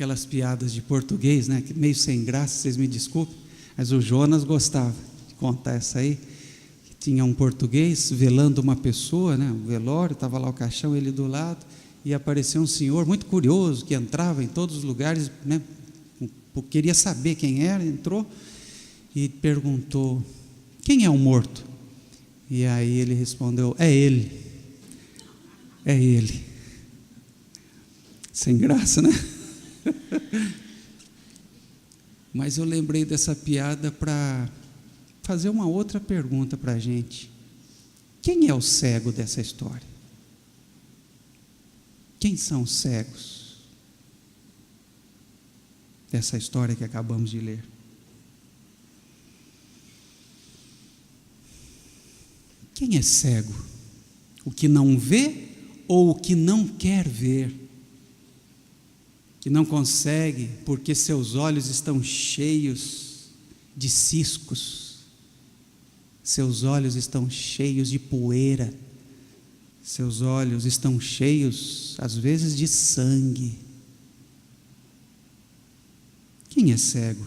aquelas piadas de português, né, que meio sem graça, vocês me desculpem, mas o Jonas gostava de contar essa aí, que tinha um português velando uma pessoa, né, um velório, estava lá o caixão, ele do lado, e apareceu um senhor muito curioso, que entrava em todos os lugares, né, queria saber quem era, entrou e perguntou: quem é o morto? E aí ele respondeu: é ele. É ele. Sem graça, né? Mas eu lembrei dessa piada para fazer uma outra pergunta para a gente. Quem é o cego dessa história? Quem são os cegos dessa história que acabamos de ler? Quem é cego? O que não vê ou o que não quer ver? Que não consegue porque seus olhos estão cheios de ciscos, seus olhos estão cheios de poeira, seus olhos estão cheios, às vezes, de sangue. Quem é cego?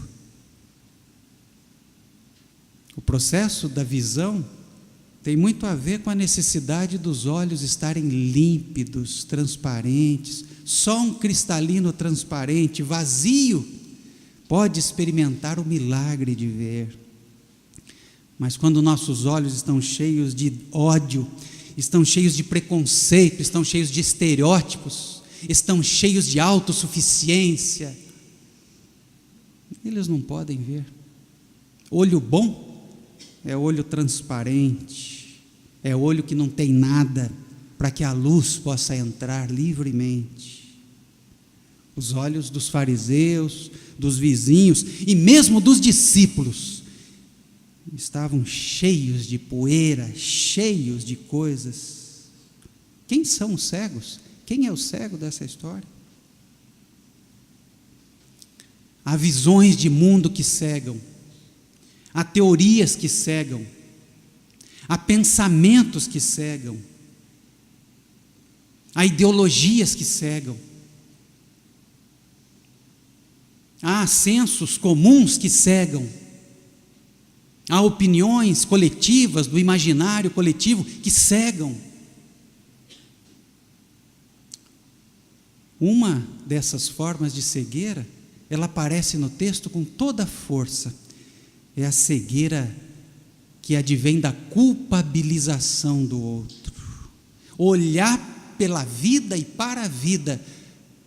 O processo da visão tem muito a ver com a necessidade dos olhos estarem límpidos, transparentes. Só um cristalino transparente, vazio, pode experimentar o milagre de ver. Mas quando nossos olhos estão cheios de ódio, estão cheios de preconceito, estão cheios de estereótipos, estão cheios de autossuficiência, eles não podem ver. Olho bom é olho transparente, é olho que não tem nada para que a luz possa entrar livremente. Os olhos dos fariseus, dos vizinhos e mesmo dos discípulos estavam cheios de poeira, cheios de coisas. Quem são os cegos? Quem é o cego dessa história? Há visões de mundo que cegam, há teorias que cegam, há pensamentos que cegam, há ideologias que cegam, há sensos comuns que cegam, há opiniões coletivas do imaginário coletivo que cegam. Uma dessas formas de cegueira, ela aparece no texto com toda a força, é a cegueira que advém da culpabilização do outro. Olhar pela vida e para a vida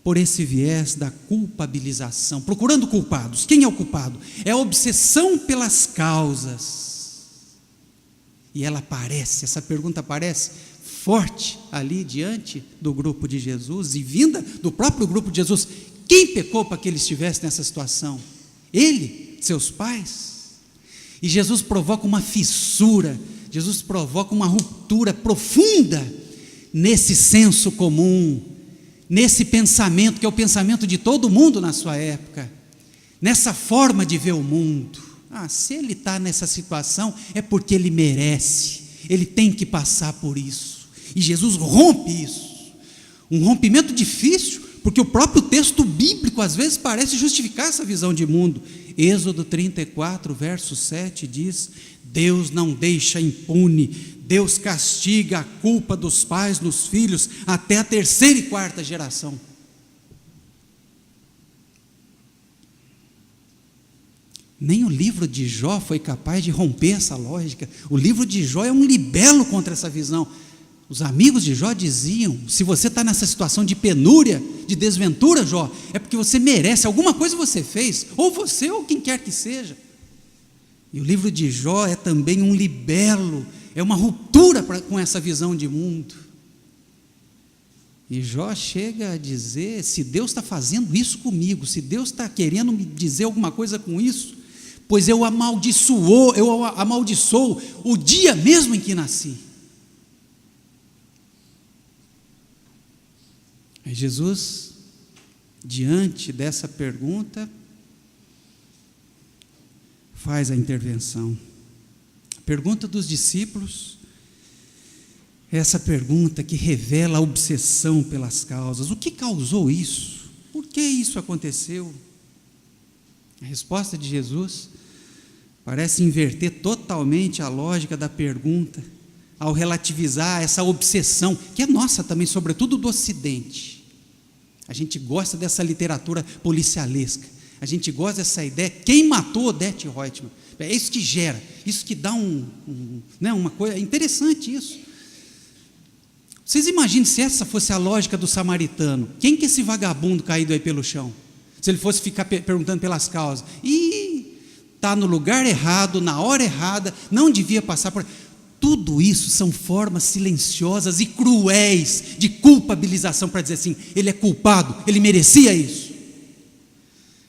por esse viés da culpabilização, procurando culpados. Quem é o culpado? É a obsessão pelas causas. E ela aparece, essa pergunta aparece forte ali diante do grupo de Jesus e vinda do próprio grupo de Jesus. Quem pecou para que ele estivesse nessa situação? Ele? Seus pais? E Jesus provoca uma fissura, Jesus provoca uma ruptura profunda nesse senso comum, nesse pensamento que é o pensamento de todo mundo na sua época, nessa forma de ver o mundo. Se ele está nessa situação é porque ele merece, ele tem que passar por isso. E Jesus rompe isso, um rompimento difícil, porque o próprio texto bíblico às vezes parece justificar essa visão de mundo. Êxodo 34, verso 7 diz: Deus não deixa impune, Deus castiga a culpa dos pais nos filhos até a 3ª e 4ª geração. Nem o livro de Jó foi capaz de romper essa lógica. O livro de Jó é um libelo contra essa visão. Os amigos de Jó diziam: se você está nessa situação de penúria, de desventura, Jó, é porque você merece, alguma coisa você fez, ou você ou quem quer que seja. E o livro de Jó é também um libelo, é uma ruptura com essa visão de mundo. E Jó chega a dizer: se Deus está fazendo isso comigo, se Deus está querendo me dizer alguma coisa com isso, pois eu amaldiçoo o dia mesmo em que nasci. Aí Jesus, diante dessa pergunta, faz a intervenção. A pergunta dos discípulos é essa pergunta que revela a obsessão pelas causas. O que causou isso? Por que isso aconteceu? A resposta de Jesus parece inverter totalmente a lógica da pergunta, ao relativizar essa obsessão, que é nossa também, sobretudo do Ocidente. A gente gosta dessa literatura policialesca, a gente gosta dessa ideia, quem matou Odete Roitman? É isso que gera, isso que dá uma coisa, é interessante isso. Vocês imaginem se essa fosse a lógica do samaritano, quem que é esse vagabundo caído aí pelo chão? Se ele fosse ficar perguntando pelas causas, está no lugar errado, na hora errada, não devia passar por... Tudo isso são formas silenciosas e cruéis de culpabilização para dizer assim, ele é culpado, ele merecia isso.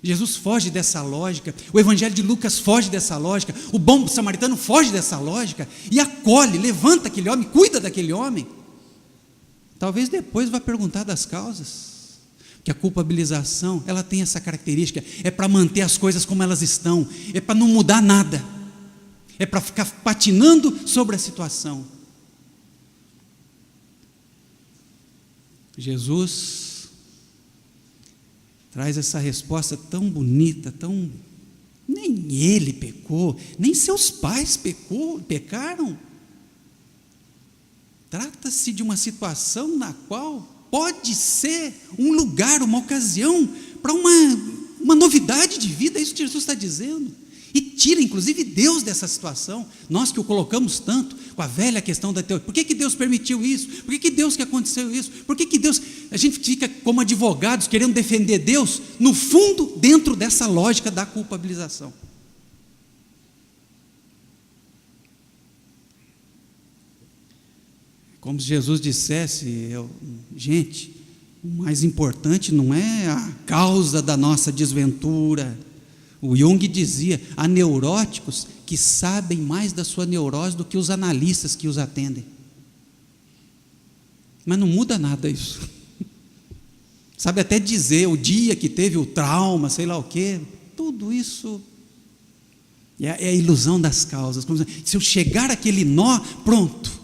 Jesus foge dessa lógica, o Evangelho de Lucas foge dessa lógica, o bom samaritano foge dessa lógica e acolhe, levanta aquele homem, cuida daquele homem. Talvez depois vá perguntar das causas, que a culpabilização, ela tem essa característica, é para manter as coisas como elas estão, é para não mudar nada, é para ficar patinando sobre a situação. Jesus traz essa resposta tão bonita, nem ele pecou, nem seus pais pecaram. Trata-se de uma situação na qual pode ser um lugar, uma ocasião para uma novidade de vida, é isso que Jesus está dizendo. E tira, inclusive, Deus dessa situação, nós que o colocamos tanto, com a velha questão da teoria, por que Deus permitiu isso? Por que Deus que aconteceu isso? Por que Deus, a gente fica como advogados, querendo defender Deus, no fundo, dentro dessa lógica da culpabilização. Como se Jesus dissesse, gente, o mais importante não é a causa da nossa desventura. O Jung dizia, há neuróticos que sabem mais da sua neurose do que os analistas que os atendem. Mas não muda nada isso. Sabe até dizer o dia que teve o trauma, sei lá o quê. Tudo isso é a ilusão das causas. Se eu chegar àquele nó, pronto.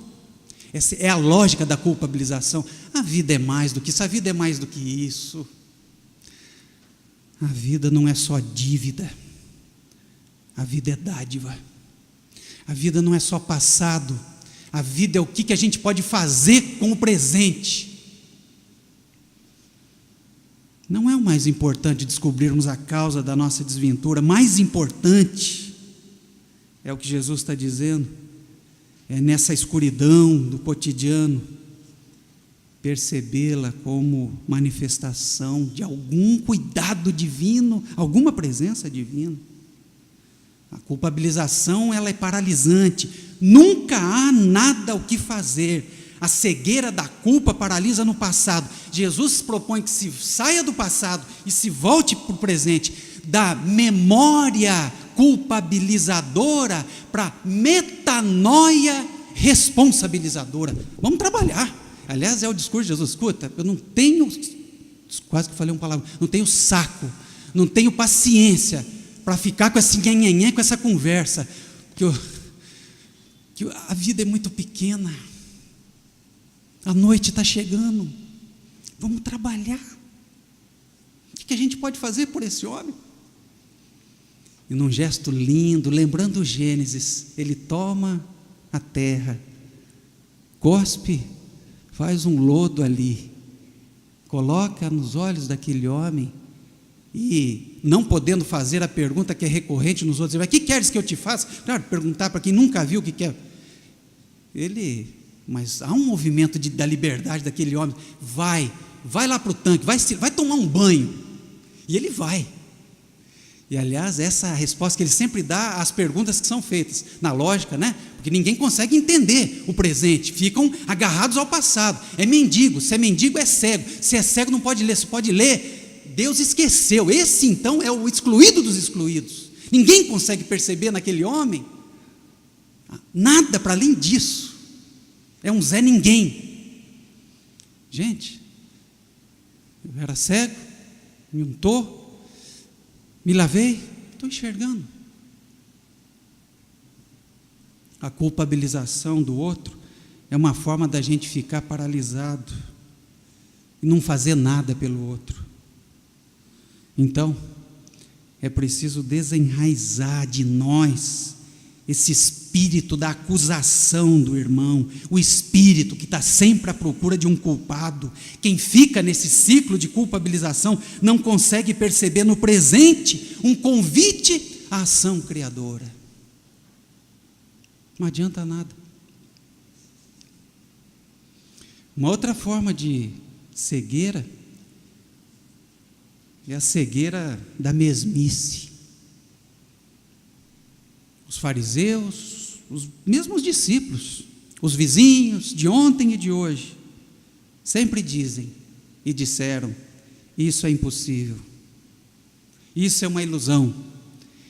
Essa é a lógica da culpabilização. A vida é mais do que isso, a vida é mais do que isso. A vida não é só dívida, a vida é dádiva. A vida não é só passado, a vida é o que a gente pode fazer com o presente. Não é o mais importante descobrirmos a causa da nossa desventura, mais importante é o que Jesus está dizendo, é nessa escuridão do cotidiano, percebê-la como manifestação de algum cuidado divino, alguma presença divina. A culpabilização, ela é paralisante, nunca há nada o que fazer, a cegueira da culpa paralisa no passado. Jesus propõe que se saia do passado e se volte para o presente, da memória culpabilizadora para metanoia responsabilizadora. Vamos trabalhar. Aliás, é o discurso de Jesus, escuta, eu não tenho, quase que falei uma palavra, não tenho saco, não tenho paciência para ficar com esse nhenhenhé, com essa conversa, que a vida é muito pequena, a noite está chegando, vamos trabalhar. O que a gente pode fazer por esse homem? E num gesto lindo, lembrando o Gênesis, ele toma a terra, cospe, faz um lodo ali, coloca nos olhos daquele homem e, não podendo fazer a pergunta que é recorrente nos outros, o que queres que eu te faça? Claro, perguntar para quem nunca viu o que quer. Mas há um movimento da liberdade daquele homem, vai lá para o tanque, vai tomar um banho, e ele vai. E aliás, essa é a resposta que ele sempre dá às perguntas que são feitas, na lógica, né? Porque ninguém consegue entender o presente, ficam agarrados ao passado. É mendigo, se é mendigo é cego, se é cego não pode ler, se pode ler, Deus esqueceu. Esse então é o excluído dos excluídos. Ninguém consegue perceber naquele homem nada para além disso. É um Zé Ninguém. Gente, eu era cego, me untou, me lavei, estou enxergando. A culpabilização do outro é uma forma da gente ficar paralisado e não fazer nada pelo outro. Então, é preciso desenraizar de nós esse espírito da acusação do irmão, o espírito que está sempre à procura de um culpado. Quem fica nesse ciclo de culpabilização não consegue perceber no presente um convite à ação criadora. Não adianta nada. Uma outra forma de cegueira é a cegueira da mesmice. Os fariseus, os mesmos discípulos, os vizinhos de ontem e de hoje, sempre dizem e disseram: isso é impossível, isso é uma ilusão,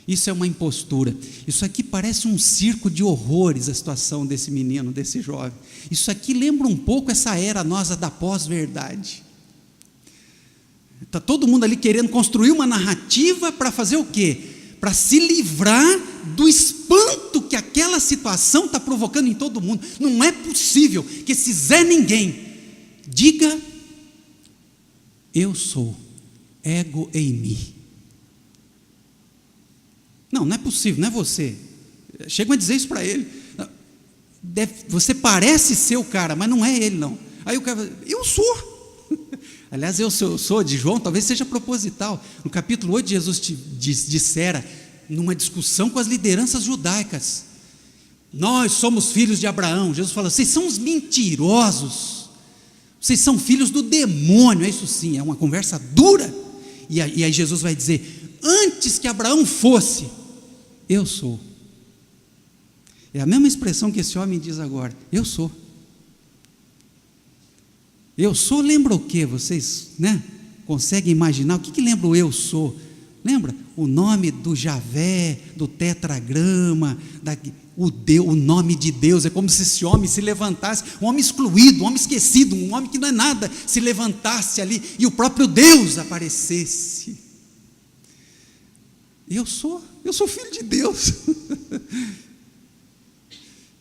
isso é uma impostura. Isso aqui parece um circo de horrores, a situação desse menino, desse jovem. Isso aqui lembra um pouco essa era nossa da pós-verdade. Está todo mundo ali querendo construir uma narrativa para fazer o quê? Para se livrar do espanto que aquela situação está provocando em todo mundo. Não é possível que esse Zé Ninguém diga: eu sou, ego em mim. Não é possível, não é você. Chegam a dizer isso para ele. Você parece ser o cara, mas não é ele não. Aí o cara: eu sou. Aliás, eu sou de João, talvez seja proposital. No capítulo 8, Jesus dissera, numa discussão com as lideranças judaicas: nós somos filhos de Abraão. Jesus fala: vocês são os mentirosos, vocês são filhos do demônio. É isso sim, é uma conversa dura. E aí Jesus vai dizer: antes que Abraão fosse, eu sou. É a mesma expressão que esse homem diz agora: eu sou. Eu sou lembra o que? Vocês conseguem imaginar? O que lembra o eu sou? Lembra? O nome do Javé, do tetragrama, o nome de Deus. É como se esse homem se levantasse, um homem excluído, um homem esquecido, um homem que não é nada, se levantasse ali e o próprio Deus aparecesse. Eu sou filho de Deus.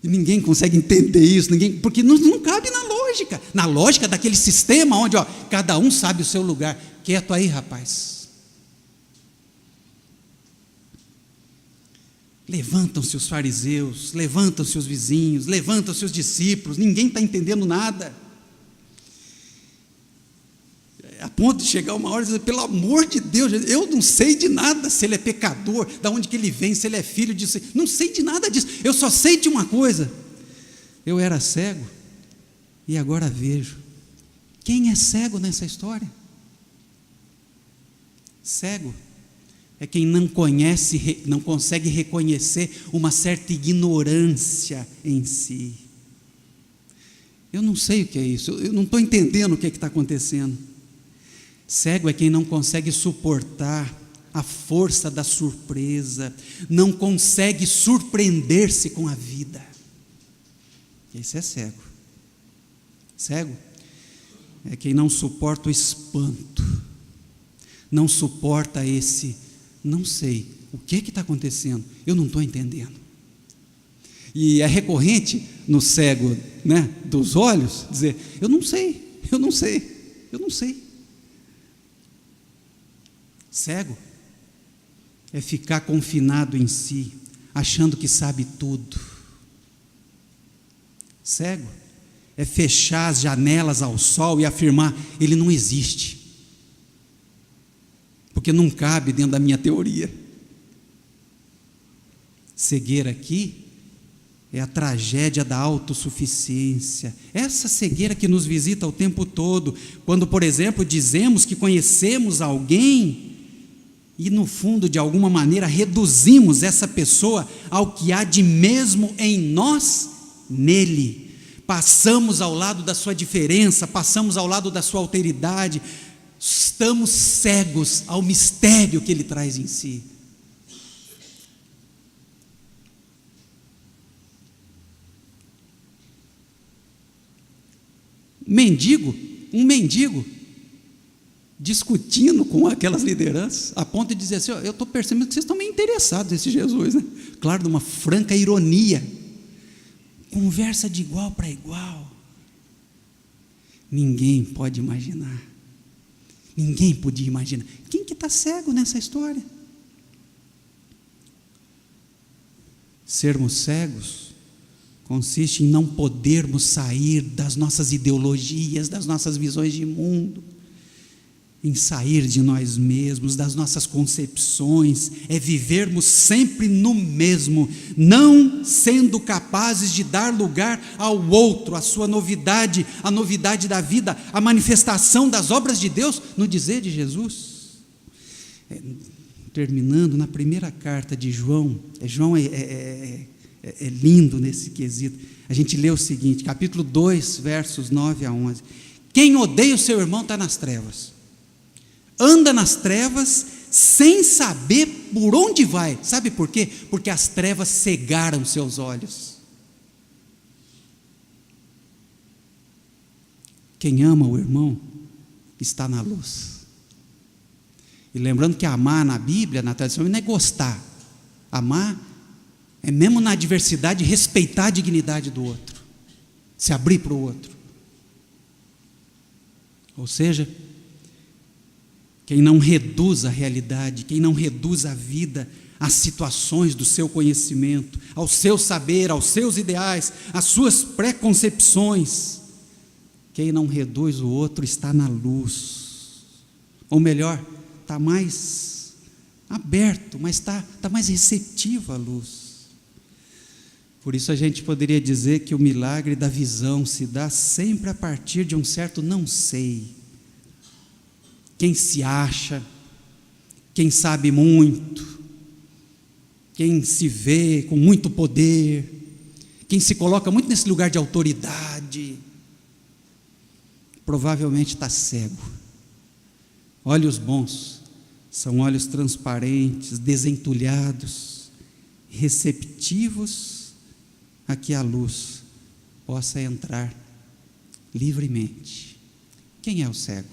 E ninguém consegue entender isso, porque não cabe na lógica daquele sistema onde cada um sabe o seu lugar. Quieto aí, rapaz. Levantam-se os fariseus, levantam-se os vizinhos, levantam-se os discípulos, ninguém está entendendo nada. A ponto de chegar uma hora e dizer: pelo amor de Deus, eu não sei de nada, se ele é pecador, de onde que ele vem, se ele é filho disso, não sei de nada disso. Eu só sei de uma coisa: eu era cego e agora vejo. Quem é cego nessa história? Cego é quem não conhece, não consegue reconhecer uma certa ignorância em si. Eu não sei o que é isso, eu não estou entendendo o que está acontecendo. Cego é quem não consegue suportar a força da surpresa, não consegue surpreender-se com a vida. Esse é cego. Cego é quem não suporta o espanto, não suporta esse não sei, o que está acontecendo, eu não estou entendendo. E é recorrente no cego, dos olhos, dizer: eu não sei. Cego é ficar confinado em si, achando que sabe tudo. Cego é fechar as janelas ao sol e afirmar: ele não existe, porque não cabe dentro da minha teoria. Cegueira aqui é a tragédia da autossuficiência, essa cegueira que nos visita o tempo todo, quando, por exemplo, dizemos que conhecemos alguém e, no fundo, de alguma maneira, reduzimos essa pessoa ao que há de mesmo em nós, nele. Passamos ao lado da sua diferença, passamos ao lado da sua alteridade, estamos cegos ao mistério que ele traz em si. Um mendigo discutindo com aquelas lideranças, a ponto de dizer assim: eu estou percebendo que vocês estão meio interessados nesse Jesus, Claro, de uma franca ironia. Conversa de igual para igual. Ninguém pode imaginar. Ninguém podia imaginar. Quem que está cego nessa história. Sermos cegos consiste em não podermos sair das nossas ideologias, das nossas visões de mundo, em sair de nós mesmos, das nossas concepções, é vivermos sempre no mesmo, não sendo capazes de dar lugar ao outro, a sua novidade, a novidade da vida, a manifestação das obras de Deus no dizer de Jesus. Terminando na primeira carta de João, João é lindo nesse quesito. A gente lê o seguinte, capítulo 2, versos 9 a 11. Quem odeia o seu irmão está nas trevas. Anda nas trevas sem saber por onde vai. Sabe por quê? Porque as trevas cegaram seus olhos. Quem ama o irmão está na luz. E lembrando que amar na Bíblia, na tradição, não é gostar. Amar é mesmo na adversidade respeitar a dignidade do outro, se abrir para o outro. Ou seja, quem não reduz a realidade, quem não reduz a vida às situações do seu conhecimento, ao seu saber, aos seus ideais, às suas preconcepções, quem não reduz o outro está na luz. Ou melhor, está mais aberto, mas está mais receptivo à luz. Por isso a gente poderia dizer que o milagre da visão se dá sempre a partir de um certo não sei. Quem se acha, quem sabe muito, quem se vê com muito poder, quem se coloca muito nesse lugar de autoridade, provavelmente está cego. Olhos bons são olhos transparentes, desentulhados, receptivos a que a luz possa entrar livremente. Quem é o cego?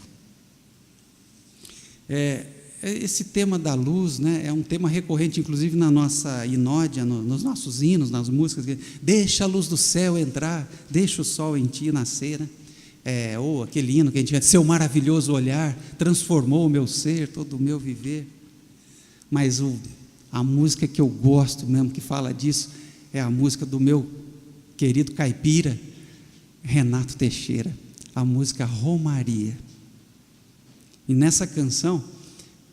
Esse tema da luz, né, é um tema recorrente, inclusive na nossa inódia, nos nossos hinos, nas músicas. Deixa a luz do céu entrar, deixa o sol em ti nascer, né? Ou aquele hino que a gente vê, seu maravilhoso olhar transformou o meu ser, todo o meu viver. Mas a música que eu gosto mesmo, que fala disso, é a música do meu querido caipira, Renato Teixeira, a música Romaria. E nessa canção,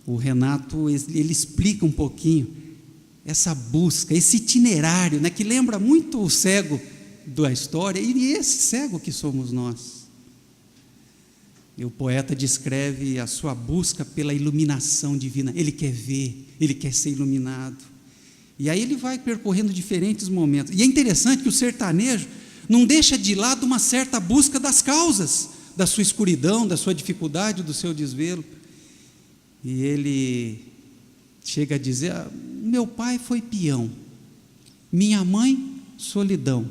o Renato, ele explica um pouquinho essa busca, esse itinerário, né, que lembra muito o cego da história, e esse cego que somos nós. E o poeta descreve a sua busca pela iluminação divina. Ele quer ver, ele quer ser iluminado. E aí ele vai percorrendo diferentes momentos. E é interessante que o sertanejo não deixa de lado uma certa busca das causas da sua escuridão, da sua dificuldade, do seu desvelo. E ele chega a dizer: meu pai foi peão, minha mãe solidão,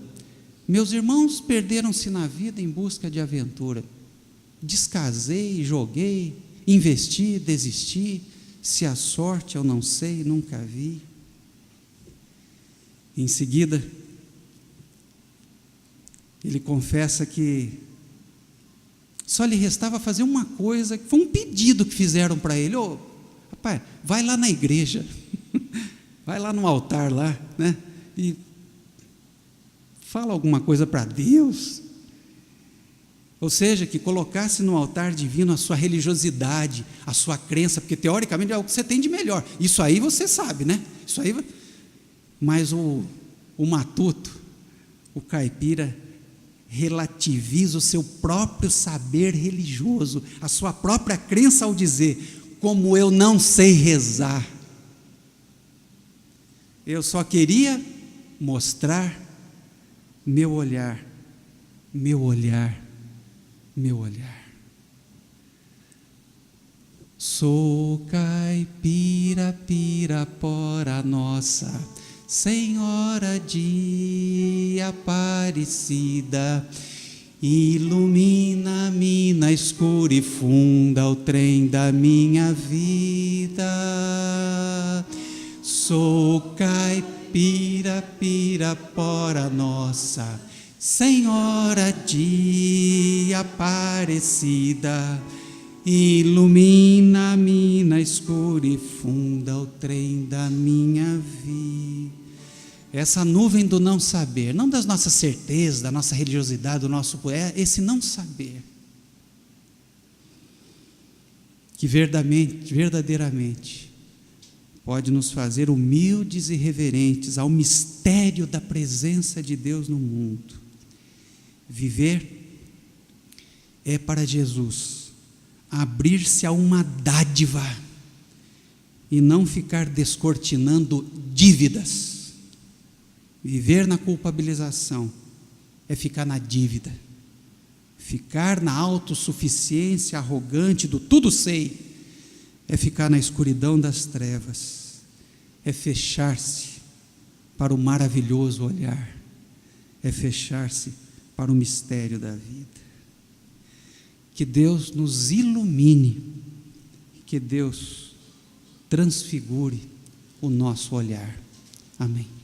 meus irmãos perderam-se na vida em busca de aventura. Descasei, joguei, investi, desisti, se a sorte eu não sei, nunca vi. Em seguida, ele confessa que só lhe restava fazer uma coisa, que foi um pedido que fizeram para ele: rapaz, vai lá na igreja, vai lá no altar lá, né, e fala alguma coisa para Deus. Ou seja, que colocasse no altar divino a sua religiosidade, a sua crença, porque teoricamente é o que você tem de melhor. Isso aí você sabe, né? Isso aí. Mas o matuto, o caipira, relativiza o seu próprio saber religioso, a sua própria crença ao dizer: como eu não sei rezar, eu só queria mostrar meu olhar, meu olhar, meu olhar. Sou caipira, Pirapora Nossa Senhora de Aparecida, ilumina-me na escura e funda o trem da minha vida. Sou caipira, Pirapora Nossa Senhora de Aparecida, ilumina-me na escura e funda o trem da minha vida. Essa nuvem do não saber, não das nossas certezas, da nossa religiosidade, do nosso esse não saber, que verdadeiramente pode nos fazer humildes e reverentes ao mistério da presença de Deus no mundo. Viver é para Jesus abrir-se a uma dádiva e não ficar descortinando dívidas. Viver na culpabilização é ficar na dívida, ficar na autossuficiência arrogante do tudo sei, é ficar na escuridão das trevas, é fechar-se para o maravilhoso olhar, é fechar-se para o mistério da vida. Que Deus nos ilumine, que Deus transfigure o nosso olhar. Amém.